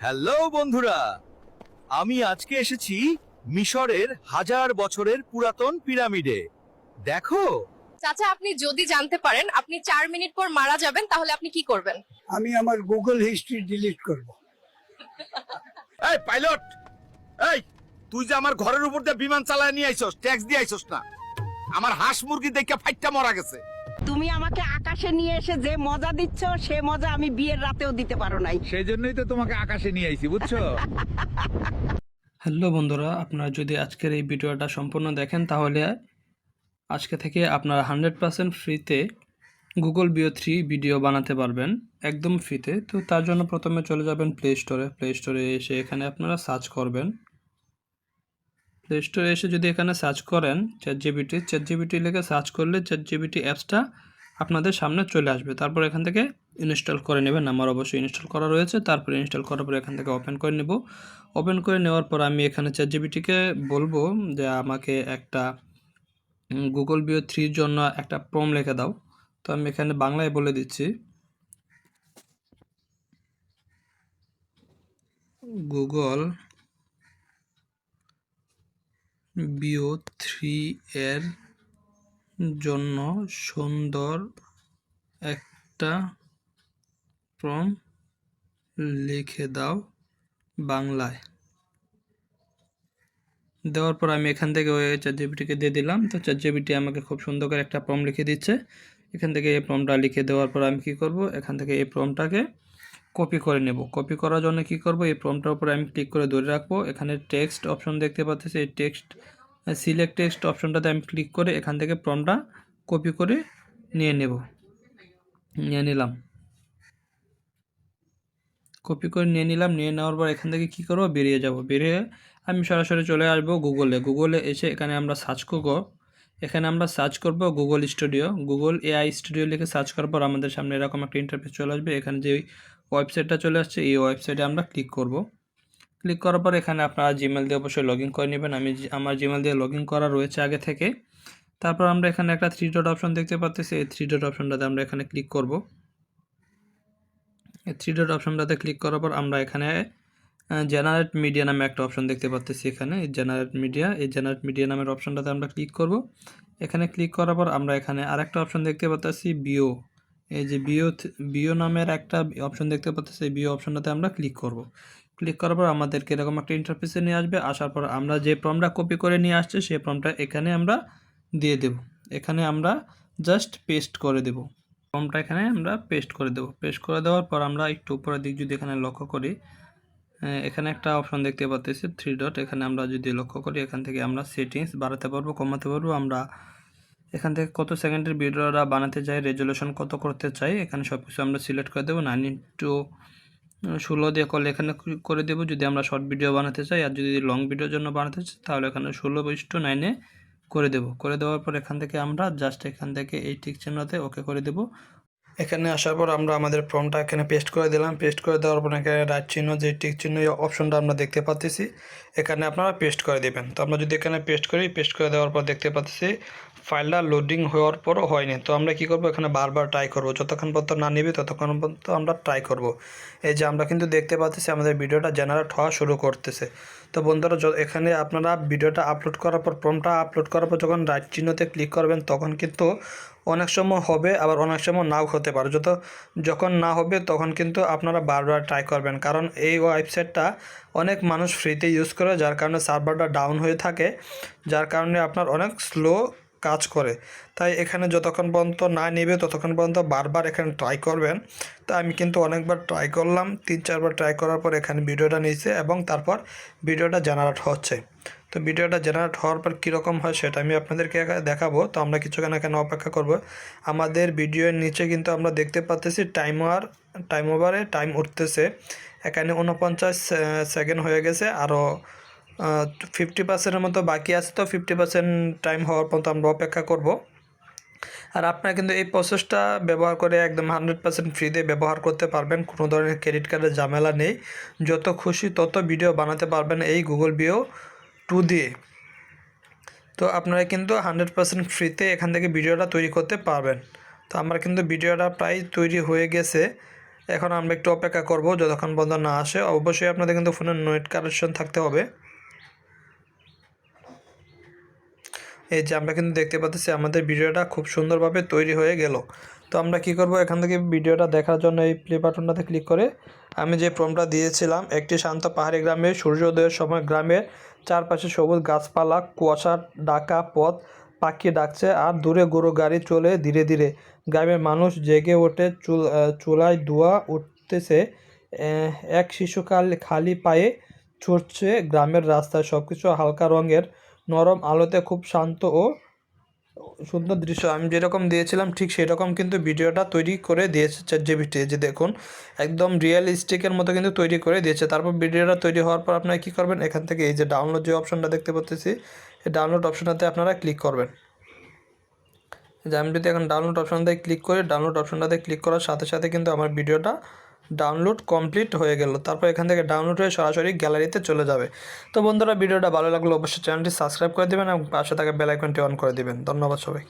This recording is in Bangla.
হ্যালো বন্ধুরা, আমি আজকে এসেছি মিশরের হাজার বছরের পুরাতন পিরামিডে। দেখো। চাচা, আপনি যদি জানতে পারেন আপনি 4 মিনিট পর মারা যাবেন, তাহলে আপনি কি করবেন? আমি আমার গুগল হিস্ট্রি ডিলিট করব। এই পাইলট, এই তুই যে আমার ঘরের উপর দিয়ে বিমান চালায় নিয়ে আইছস, ট্যাক্স দিয়ে আইছস না? আমার হাঁস মুরগি দেখে ফাইটটা মরা গেছে। তুমি আমাকে আকাশে নিয়ে এসে যে মজা দিচ্ছ সে মজা আমি বিয়ের রাতেও দিতে পারো নাই। সেই জন্যই তো তোমাকে আকাশে নিয়ে আইছি, বুঝছো? হ্যালো বন্ধুরা, আপনারা যদি আজকের এই ভিডিওটা সম্পূর্ণ দেখেন তাহলে আজকে থেকে আপনারা 100% ফ্রিতে গুগল বিও 3 ভিডিও বানাতে পারবেন, একদম ফ্রিতে। তো তার জন্য প্রথমে চলে যাবেন প্লে স্টোরে এসে এখানে আপনারা সার্চ করবেন। প্লে স্টোরে এসে যদি এখানে সার্চ করেন চ্যাট জিপিটি লিখে সার্চ করলে চ্যাট জিপিটি অ্যাপসটা আপনাদের সামনে চলে আসবে। তারপর এখান থেকে ইনস্টল করে নেবেন। আমার অবশ্যই ইনস্টল করা রয়েছে। তারপর ইনস্টল করার পর এখান থেকে ওপেন করে নেব। ওপেন করে নেওয়ার পর আমি এখানে চ্যাট জিপিটিকে বলবো যে আমাকে একটা গুগল বিও 3 জন্য একটা প্রম্পট লিখে দাও। তো আমি এখানে বাংলায় বলে দিচ্ছি, গুগল বিও 3 এর জন্য সুন্দর একটা প্রম্পট লিখে দাও বাংলায়। দেওয়ার পর আমি এখান থেকে ওই চ্যাট জিপিটিকে দিয়ে দিলাম। তো চ্যাট জিপিটি আমাকে খুব সুন্দর করে একটা প্রম্পট লিখে দিচ্ছে। এখান থেকে এই প্রম্পটটা লিখে দেওয়ার পর আমি কি করব, এখান থেকে এই প্রম্পটটাকে কপি করে নেব। কপি করার জন্য কি করব, এই প্রম্পটটার উপরে আমি ক্লিক করে ধরে রাখবো। এখানে টেক্সট অপশন দেখতে পাচ্ছি, এই সিলেক্ট টেক্সট অপশনটাতে আমি ক্লিক করে এখান থেকে প্রম্পটটা কপি করে নিয়ে নিলাম। কপি করে নিয়ে নিলাম। নিয়ে নেওয়ার পর এখান থেকে কী করবো, বেরিয়ে যাব। বেরিয়ে আমি সরাসরি চলে আসবো গুগলে এসে এখানে আমরা সার্চ করব Google studio, Google AI studio লিখে সার্চ করার পর আমাদের সামনে এরকম একটা ইন্টারফেস চলে আসবে। এখানে যে ওয়েবসাইটটা চলে আসছে এই ওয়েবসাইটে আমরা ক্লিক করব। ক্লিক করার পর এখানে আপনারা জিমেল দিয়ে অবশ্যই লগ ইন করে নেবেন। আমার জিমেল দিয়ে লগ ইন করা রয়েছে আগে থেকে। তারপর আমরা এখানে একটা 3 ডট অপশন দেখতে পাচ্ছি, এই 3 ডট অপশনটাতে আমরা এখানে ক্লিক করব। এই 3 ডট অপশনটাতে ক্লিক করার পর আমরা এখানে জেনারেট মিডিয়া নামে একটা অপশন দেখতে পাচ্ছি। এখানে এই জেনারেট মিডিয়া নামের অপশনটাতে আমরা ক্লিক করব। এখানে ক্লিক করার পর আমরা এখানে আরেকটা অপশন দেখতে পাচ্ছি বিও, এই যে বিও নামের একটা অপশন দেখতে পাচ্ছি। এই বিও অপশনটাতে আমরা ক্লিক করব। ক্লিক করার পর আমাদেরকে এরকম একটা ইন্টারফেসে নিয়ে আসবে। আসার পর আমরা যে প্রম্পটটা কপি করে নিয়ে আসছে সেই প্রম্পটটা এখানে আমরা দিয়ে দেব। এখানে আমরা জাস্ট পেস্ট করে দেব। প্রম্পটটা এখানে আমরা পেস্ট করে দেব। পেস্ট করে দেওয়ার পর আমরা একটু উপরের দিক যদি এখানে লক্ষ্য করি, এখানে একটা অপশন দেখতে পাচ্ছি 3 ডট। এখানে আমরা যদি লক্ষ্য করি এখান থেকে আমরা সেটিংস বাড়াতে পারবো, কমাতে পারবো। আমরা এখান থেকে কত সেকেন্ডের ভিডিওটা বানাতে চাই, রেজুলেশন কত করতে চাই, এখানে সব কিছু আমরা সিলেক্ট করে দেবো। 9:16 দিয়ে করলে এখানে করে দেবো যদি আমরা শর্ট ভিডিও বানাতে চাই। আর যদি লং ভিডিওর জন্য বানাতে চাই তাহলে এখানে 16:9 করে দেবো। করে দেওয়ার পর এখান থেকে আমরা জাস্ট এখান থেকে এই টিক চিহ্নতে ওকে করে দেবো। এখানে আসার পর আমরা আমাদের ফর্মটা এখানে পেস্ট করে দিলাম। পেস্ট করে দেওয়ার পর এখানে রাইট চিহ্ন যে টিক চিহ্ন এই অপশনটা আমরা দেখতে পাচ্ছি, এখানে আপনারা পেস্ট করে দেবেন। তো আমরা যদি এখানে পেস্ট করে দেওয়ার পর দেখতে পাচ্ছি ফাইলটা লোডিং হওয়ার পরও হয়নি। তো আমরা কি করব, এখানে বারবার ট্রাই করব। যতক্ষণ পর্যন্ত না নিবে ততক্ষণ পর্যন্ত আমরা ট্রাই করব। এই যে আমরা কিন্তু দেখতে পাচ্ছি আমাদের ভিডিওটা জেনারেট হওয়া শুরু করতেছে। তো বন্ধুরা, এখানে আপনারা ভিডিওটা আপলোড করার পর ফর্মটা আপলোড করার পর যখন রাইট চিহ্নতে ক্লিক করবেন তখন কিন্তু অনেক সময় হবে, আবার অনেক সময় নাও হতে পারে। যখন না হবে তখন কিন্তু আপনারা বারবার ট্রাই করবেন, কারণ এই ওয়েবসাইটটা অনেক মানুষ ফ্রিতে ইউজ করে, যার কারণে সার্ভারটা ডাউন হয়ে থাকে, যার কারণে আপনার অনেক স্লো কাজ করে। তাই এখানে যতক্ষণ পর্যন্ত না নেবে ততক্ষণ পর্যন্ত বারবার এখানে ট্রাই করবেন। তো আমি কিন্তু অনেকবার ট্রাই করলাম, 3-4বার ট্রাই করার পর এখানে ভিডিওটা নিয়েছে এবং তারপর ভিডিওটা জেনারেট হচ্ছে। তো ভিডিওটা জেনারেট হওয়ার পর কীরকম হয় সেটা আমি আপনাদেরকে দেখাবো। তো আমরা কিছুক্ষণ এখানে অপেক্ষা করব। আমাদের ভিডিওর নিচে কিন্তু আমরা দেখতে পাচ্ছি টাইম ওভারে টাইম উঠতেছে। এখানে 49 সেকেন্ড হয়ে গেছে, আরও 50%-এর মতো বাকি আছে। তো 50% টাইম হওয়ার পর্যন্ত আমরা অপেক্ষা করব। আর আপনারা কিন্তু এই প্রসেসটা ব্যবহার করে একদম 100% ফ্রিতে ব্যবহার করতে পারবেন। কোনো ধরনের ক্রেডিট কার্ডের ঝামেলা নেই। যত খুশি তত ভিডিও বানাতে পারবেন এই গুগল বিও 2 দিয়ে। তো আপনারা কিন্তু 100% ফ্রিতে এখান থেকে ভিডিওটা তৈরি করতে পারবেন। তো আমার কিন্তু ভিডিওটা প্রায় তৈরি হয়ে গেছে। এখন আমরা একটু অপেক্ষা করব যতক্ষণ পর্যন্ত না আসে। অবশ্যই আপনাদের কিন্তু ফোনের নেট কানেকশন থাকতে হবে। এই যে আমরা কিন্তু দেখতে পাচ্ছি আমাদের ভিডিওটা খুব সুন্দরভাবে তৈরি হয়ে গেল। তো আমরা কি করব, এখান থেকে ভিডিওটা দেখার জন্য এই প্লে বাটনটাতে ক্লিক করে আমি যে প্রম্পটটা দিয়েছিলাম, একটি শান্ত পাহাড়ি গ্রামে সূর্যোদয়ের সময় গ্রামের চারপাশে সবুজ গাছপালা, কুয়াশা ঢাকা পথ, পাখি ডাকছে আর দূরে গরু গাড়ি চলে ধীরে ধীরে। গ্রামের মানুষ জেগে ওঠে, চুলায় ধোঁয়া উঠতেছে, এক শিশু খালি পায়ে ছুটছে গ্রামের রাস্তায়, সব কিছু হালকা রঙের নরম আলোতে খুব শান্ত ও সুন্দর দৃশ্য। আমি যেরকম দিয়েছিলাম ঠিক সেরকম কিন্তু ভিডিওটা তৈরি করে দিয়েছে চ্যাটজিপিটি। যে দেখুন একদম রিয়েলিস্টিকের মতো কিন্তু তৈরি করে দিয়েছে। তারপর ভিডিওটা তৈরি হওয়ার পর আপনারা কী করবেন, এখান থেকে এই যে ডাউনলোড যে অপশনটা দেখতে পাচ্ছি, এই ডাউনলোড অপশনটাতে আপনারা ক্লিক করবেন। যে আমি যদি এখন ডাউনলোড অপশনটাতে ক্লিক করি, ডাউনলোড অপশনটাতে ক্লিক করার সাথে সাথে কিন্তু আমার ভিডিওটা ডাউনলোড কমপ্লিট হয়ে গেল। তারপর এখান থেকে ডাউনলোড হয়ে সরাসরি গ্যালারিতে চলে যাবে। তো বন্ধুরা, ভিডিওটা ভালো লাগলে অবশ্যই চ্যানেলটি সাবস্ক্রাইব করে দেবেন এবং পাশে থাকা বেল আইকনটি অন করে দেবেন। ধন্যবাদ সবাই।